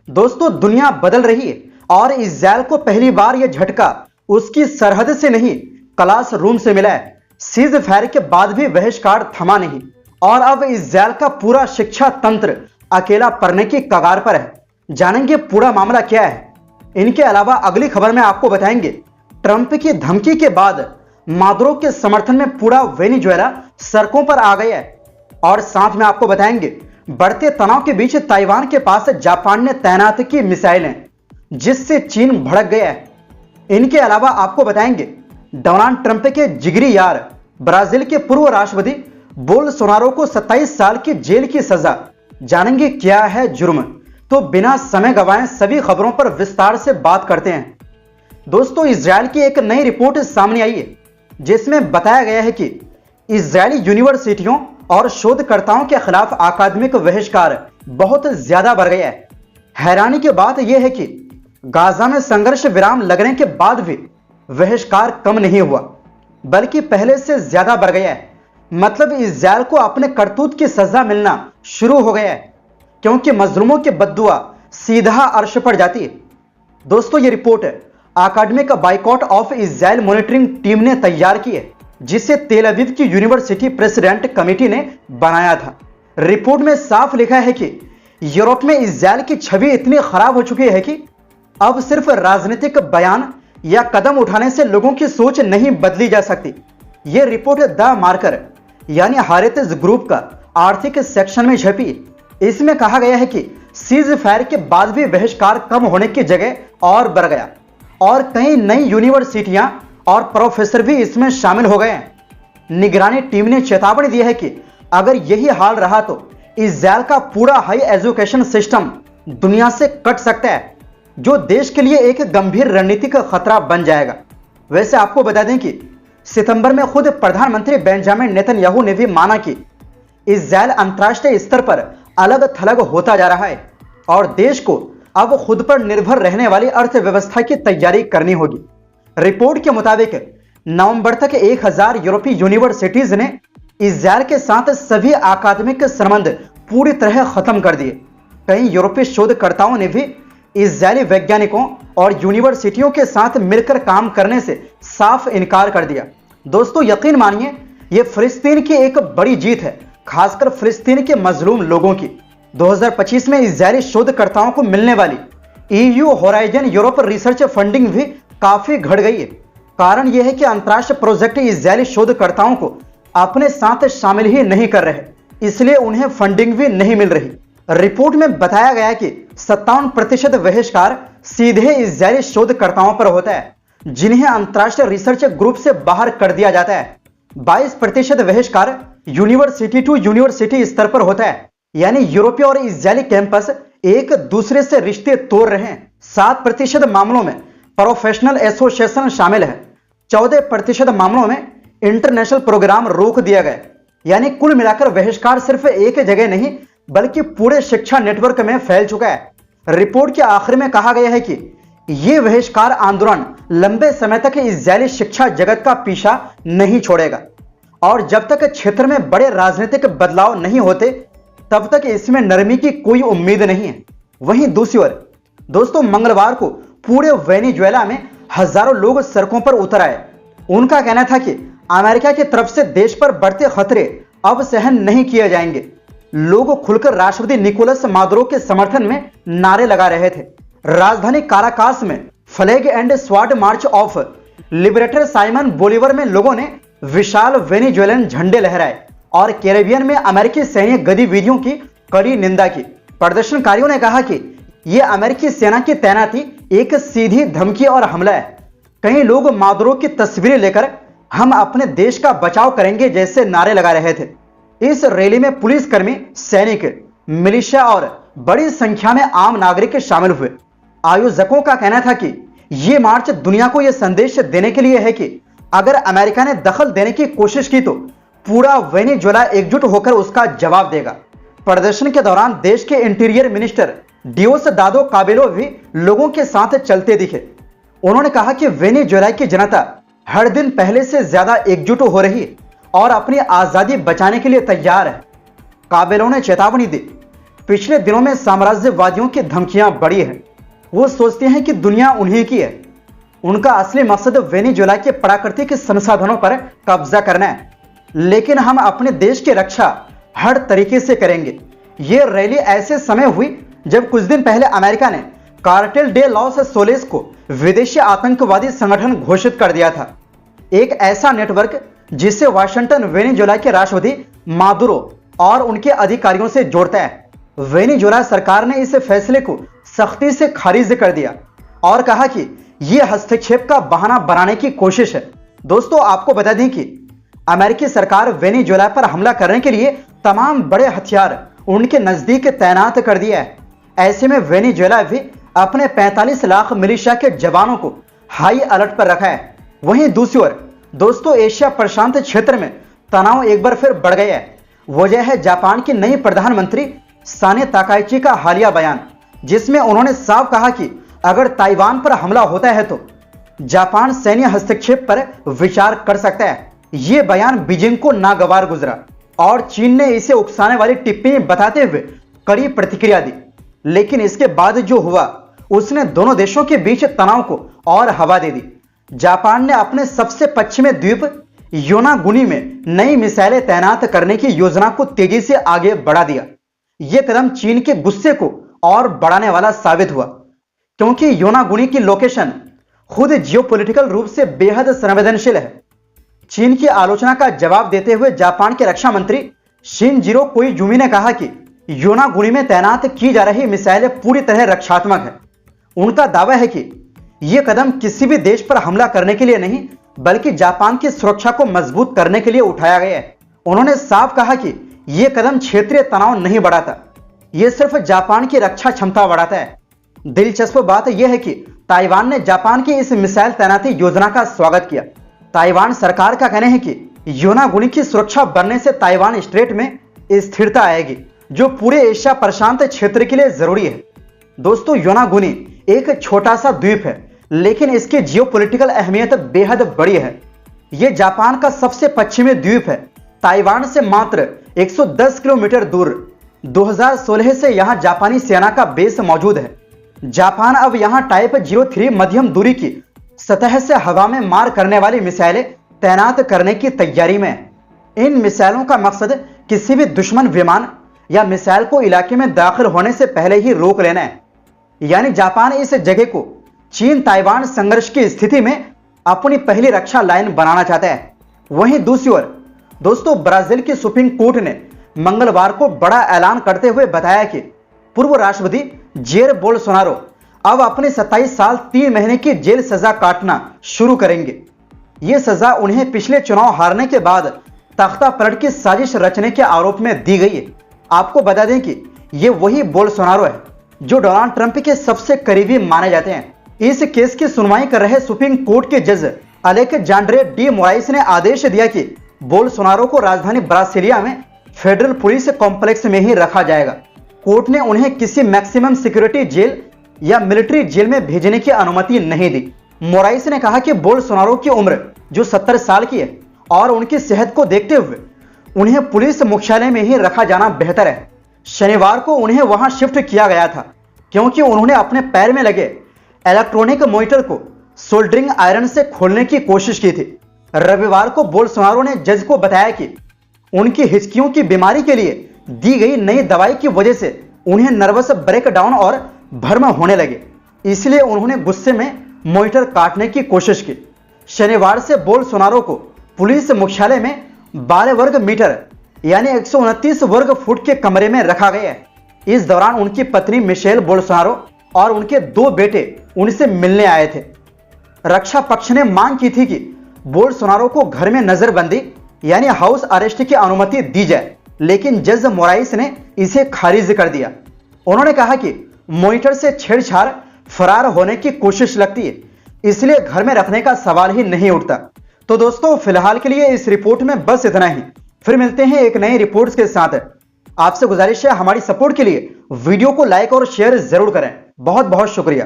दोस्तों, दुनिया बदल रही है और इस्राएल को पहली बार यह झटका उसकी सरहद से नहीं, क्लासरूम से मिला है। सीज फायर के बाद भी बहिष्कार थमा नहीं और अब इस्राएल का पूरा शिक्षा तंत्र अकेला पड़ने की कगार पर है। जानेंगे पूरा मामला क्या है। इनके अलावा अगली खबर में आपको बताएंगे, ट्रंप की धमकी के बाद मादुरो के समर्थन में पूरा वेनेजुएला सड़कों पर आ गया है। और साथ में आपको बताएंगे, बढ़ते तनाव के बीच ताइवान के पास जापान ने तैनात की मिसाइलें, जिससे चीन भड़क गया है। इनके अलावा आपको बताएंगे, डोनाल्ड ट्रंप के जिगरी यार ब्राजील के पूर्व राष्ट्रपति बोल्सोनारो को 27 साल की जेल की सजा। जानेंगे क्या है जुर्म। तो बिना समय गंवाए सभी खबरों पर विस्तार से बात करते हैं। दोस्तों, इजराइल की एक नई रिपोर्ट सामने आई है, जिसमें बताया गया है कि इजरायली यूनिवर्सिटियों और शोधकर्ताओं के खिलाफ अकादमिक बहिष्कार बहुत ज्यादा बढ़ गया है। हैरानी की बात यह है कि गाजा में संघर्ष विराम लगने के बाद भी बहिष्कार कम नहीं हुआ, बल्कि पहले से ज्यादा बढ़ गया है। मतलब इजराइल को अपने करतूत की सजा मिलना शुरू हो गया है, क्योंकि मजलूमों की बद्दुआ सीधा अर्श पर जाती है। दोस्तों, यह रिपोर्ट अकादमिक boycott of Israel monitoring team ने तैयार की है, जिसे तेल अवीव की यूनिवर्सिटी प्रेसिडेंट कमेटी ने बनाया था। रिपोर्ट में साफ लिखा है कि यूरोप में इजराइल की छवि इतनी खराब हो चुकी है कि अब सिर्फ राजनीतिक बयान या कदम उठाने से लोगों की सोच नहीं बदली जा सकती। यह रिपोर्ट द मार्कर यानी हारेतिस ग्रुप का आर्थिक सेक्शन में छपी। इसमें कहा गया है कि सीज फायर के बाद भी बहिष्कार कम होने की जगह और बढ़ गया और कई नई यूनिवर्सिटियां और प्रोफेसर भी इसमें शामिल हो गए हैं। निगरानी टीम ने चेतावनी दी है कि अगर यही हाल रहा तो इजराइल का पूरा हाई एजुकेशन सिस्टम दुनिया से कट सकता है, जो देश के लिए एक गंभीर रणनीतिक खतरा बन जाएगा। वैसे आपको बता दें कि सितंबर में खुद प्रधानमंत्री बेंजामिन नेतन्याहू ने भी माना कि इजराइल अंतर्राष्ट्रीय स्तर पर अलग थलग होता जा रहा है और देश को अब खुद पर निर्भर रहने वाली अर्थव्यवस्था की तैयारी करनी होगी। रिपोर्ट के मुताबिक नवंबर तक 1000 यूरोपीय यूनिवर्सिटीज ने इजराइल के साथ सभी अकादमिक संबंध पूरी तरह खत्म कर दिए। कई यूरोपीय शोधकर्ताओं ने भी इजरायली वैज्ञानिकों और यूनिवर्सिटियों के साथ मिलकर काम करने से साफ इनकार कर दिया। दोस्तों, यकीन मानिए, यह फिलिस्तीन की एक बड़ी जीत है, खासकर फिलिस्तीन के मजलूम लोगों की। 2025 में इजरायली शोधकर्ताओं को मिलने वाली EU horizon Europe research funding भी काफी घट गई है। कारण यह है कि अंतर्राष्ट्रीय प्रोजेक्ट इजरायली शोधकर्ताओं को अपने साथ शामिल ही नहीं कर रहे, इसलिए उन्हें फंडिंग भी नहीं मिल रही। रिपोर्ट में बताया गया कि 57% बहिष्कार सीधे इजरायली शोधकर्ताओं पर होता है, जिन्हें अंतर्राष्ट्रीय रिसर्च ग्रुप से बाहर कर दिया जाता है। 22% बहिष्कार यूनिवर्सिटी टू यूनिवर्सिटी स्तर पर होता है, यानी यूरोपीय और इजरायली कैंपस एक दूसरे से रिश्ते तोड़ रहे हैं। 7% मामलों में प्रोफेशनल एसोसिएशन शामिल है। 14% मामलों में इंटरनेशनल प्रोग्राम रोक दिया गया। यानी कुल मिलाकर बहिष्कार सिर्फ एक जगह नहीं, बल्कि पूरे शिक्षा नेटवर्क में फैल चुका है। रिपोर्ट के आखिर में कहा गया है कि यह बहिष्कार आंदोलन लंबे समय तक इजरायली शिक्षा जगत का पीछा नहीं छोड़ेगा और जब तक क्षेत्र में बड़े राजनीतिक बदलाव नहीं होते, तब तक इसमें नरमी की कोई उम्मीद नहीं है। वहीं दूसरी ओर दोस्तों, मंगलवार को पूरे वेनेजुएला में हजारों लोग सड़कों पर उतर आए। उनका कहना था कि अमेरिका की तरफ से देश पर बढ़ते खतरे अब सहन नहीं किए जाएंगे। लोग खुलकर राष्ट्रपति निकोलस मादुरो के समर्थन में नारे लगा रहे थे। राजधानी काराकास में flag and स्वाड March of liberator Simon Bolivar में लोगों ने विशाल वेनेजुएलन झंडे लहराए और कैरेबियन में अमेरिकी सैन्य गतिविधियों की कड़ी निंदा की। प्रदर्शनकारियों ने कहा कि यह अमेरिकी सेना की तैनाती एक सीधी धमकी और हमला है। कई लोग मादुरो की तस्वीरें लेकर हम अपने देश का बचाव करेंगे जैसे नारे लगा रहे थे। इस रैली में पुलिसकर्मी, सैनिक, मिलिशिया और बड़ी संख्या में आम नागरिक शामिल हुए। आयोजकों का कहना था कि यह मार्च दुनिया को यह संदेश देने के लिए है कि अगर अमेरिका ने दखल देने की कोशिश की तो पूरा वेनेजुएला एकजुट होकर उसका जवाब देगा। प्रदर्शन के दौरान देश के इंटीरियर मिनिस्टर डियोसदादो काबेलो भी लोगों के साथ चलते दिखे। उन्होंने कहा कि वेनेजुएला की जनता हर दिन पहले से ज्यादा एकजुट हो रही है और अपनी आजादी बचाने के लिए तैयार है। काबेलो ने चेतावनी दी, पिछले दिनों में साम्राज्यवादियों की धमकियां बढ़ी है। वो सोचते हैं कि दुनिया उन्हीं की है। उनका असली मकसद वेनेजुएला के प्राकृतिक संसाधनों पर कब्जा करना है, लेकिन हम अपने देश की रक्षा हर तरीके से करेंगे। ये रैली ऐसे समय हुई जब कुछ दिन पहले अमेरिका ने कार्टेल डे लॉस सोलेस को विदेशी आतंकवादी संगठन घोषित कर दिया था। एक ऐसा नेटवर्क जिसे वाशिंगटन वेनेजुएला के राष्ट्रपति मादुरो और उनके अधिकारियों से जोड़ता है। वेनेजुएला सरकार ने इस फैसले को सख्ती से खारिज कर दिया और कहा कि यह हस्तक्षेप का बहाना बनाने की कोशिश है। दोस्तों, आपको बता दें कि अमेरिकी सरकार वेनेजुएला पर हमला करने के लिए तमाम बड़े हथियार उनके नजदीक तैनात कर दिया है। ऐसे में वेनेजुएला भी अपने 45 लाख मिलिशिया के जवानों को हाई अलर्ट पर रखा है। वहीं दूसरी ओर दोस्तों, एशिया प्रशांत क्षेत्र में तनाव एक बार फिर बढ़ गया है। वजह है जापान की नई प्रधानमंत्री साने ताकाइची का हालिया बयान, जिसमें उन्होंने साफ कहा कि अगर ताइवान पर हमला होता है तो जापान सैन्य हस्तक्षेप पर विचार कर सकता है। यह बयान बीजिंग को नागवार गुजरा और चीन ने इसे उकसाने वाली टिप्पणी बताते हुए कड़ी प्रतिक्रिया दी। लेकिन इसके बाद जो हुआ उसने दोनों देशों के बीच तनाव को और हवा दे दी। जापान ने अपने सबसे पश्चिमी द्वीप योनागुनी में नई मिसाइलें तैनात करने की योजना को तेजी से आगे बढ़ा दिया। यह कदम चीन के गुस्से को और बढ़ाने वाला साबित हुआ, क्योंकि योनागुनी की लोकेशन खुद जियोपॉलिटिकल रूप से बेहद संवेदनशील है। चीन की आलोचना का जवाब देते हुए जापान के रक्षा मंत्री शिनजिरो कोइजुमी ने कहा कि योनागुनी में तैनात की जा रही मिसाइलें पूरी तरह रक्षात्मक है। उनका दावा है कि यह कदम किसी भी देश पर हमला करने के लिए नहीं, बल्कि जापान की सुरक्षा को मजबूत करने के लिए उठाया गया है। उन्होंने साफ कहा कि यह कदम क्षेत्रीय तनाव नहीं बढ़ाता, यह सिर्फ जापान की रक्षा क्षमता बढ़ाता है। दिलचस्प बात यह है कि ताइवान ने जापान की इस मिसाइल तैनाती योजना का स्वागत किया। ताइवान सरकार का कहना है कि योनागुनी की सुरक्षा बढ़ने से ताइवान स्ट्रेट में स्थिरता आएगी, जो पूरे एशिया प्रशांत क्षेत्र के लिए जरूरी है। दोस्तों, योनागुनी एक छोटा सा द्वीप है, लेकिन इसकी जियोपॉलिटिकल अहमियत बेहद बड़ी है। यह जापान का सबसे पश्चिमी द्वीप है, ताइवान से मात्र 110 किलोमीटर दूर। 2016 से यहां जापानी सेना का बेस मौजूद है। जापान अब यहां टाइप 03 मध्यम दूरी की सतह से हवा में मार करने वाली मिसाइलें तैनात करने की तैयारी में है। इन मिसाइलों का मकसद किसी भी दुश्मन विमान या मिसाइल को इलाके में दाखिल होने से पहले ही रोक लेना है। यानी जापान इस जगह को चीन ताइवान संघर्ष की स्थिति में अपनी पहली रक्षा लाइन बनाना चाहता है। वहीं दूसरी ओर दोस्तों, ब्राजील की सुप्रीम कोर्ट ने मंगलवार को बड़ा ऐलान करते हुए बताया कि पूर्व राष्ट्रपति जेर बोल्सोनारो अब अपने 27 साल 3 महीने की जेल सजा काटना शुरू करेंगे। यह सजा उन्हें पिछले चुनाव हारने के बाद तख्ता पलट की साजिश रचने के आरोप में दी गई है। आपको बता दें कि यह वही बोल्सोनारो है जो डोनाल्ड ट्रंप के सबसे करीबी माने जाते हैं। इस केस की सुनवाई कर रहे सुप्रीम कोर्ट के जज अलेक्जेंड्रे डी मोराइस ने आदेश दिया कि बोल्सोनारो को राजधानी ब्रासिलिया में फेडरल पुलिस कॉम्प्लेक्स में ही रखा जाएगा। कोर्ट ने उन्हें किसी मैक्सिमम सिक्योरिटी जेल या मिलिट्री जेल में भेजने की अनुमति नहीं दी। मोराइस ने कहा कि बोल्सोनारो की उम्र जो 70 साल की है और उनकी सेहत को देखते हुए उन्हें पुलिस मुख्यालय में ही रखा जाना बेहतर है। शनिवार को उन्हें वहां शिफ्ट किया गया था क्योंकि उन्होंने अपने पैर में लगे इलेक्ट्रॉनिक मॉनिटर को सोल्डरिंग आयरन से खोलने की कोशिश की थी। रविवार को बोल्सोनारो ने जज को बताया कि उनकी हिचकियों की बीमारी के लिए दी गई नई दवाई की वजह से उन्हें नर्वस ब्रेकडाउन और भ्रम होने लगे, इसलिए उन्होंने गुस्से में मॉनिटर काटने की कोशिश की। शनिवार से बोल्सोनारो को पुलिस मुख्यालय में 12 वर्ग मीटर यानी 129 वर्ग फुट के कमरे में रखा गया है। इस दौरान उनकी पत्नी मिशेल बोल्सोनारो और उनके 2 बेटे उनसे मिलने आए थे। रक्षा पक्ष ने मांग की थी कि बोल्सोनारो को घर में नजरबंदी यानी हाउस अरेस्ट की अनुमति दी जाए, लेकिन जज मोराइस ने इसे खारिज कर दिया। उन्होंने कहा कि मॉनिटर से छेड़छाड़ फरार होने की कोशिश लगती है, इसलिए घर में रखने का सवाल ही नहीं उठता। तो दोस्तों, फिलहाल के लिए इस रिपोर्ट में बस इतना ही। फिर मिलते हैं एक नई रिपोर्ट्स के साथ। आपसे गुजारिश है हमारी सपोर्ट के लिए वीडियो को लाइक और शेयर जरूर करें। बहुत बहुत शुक्रिया।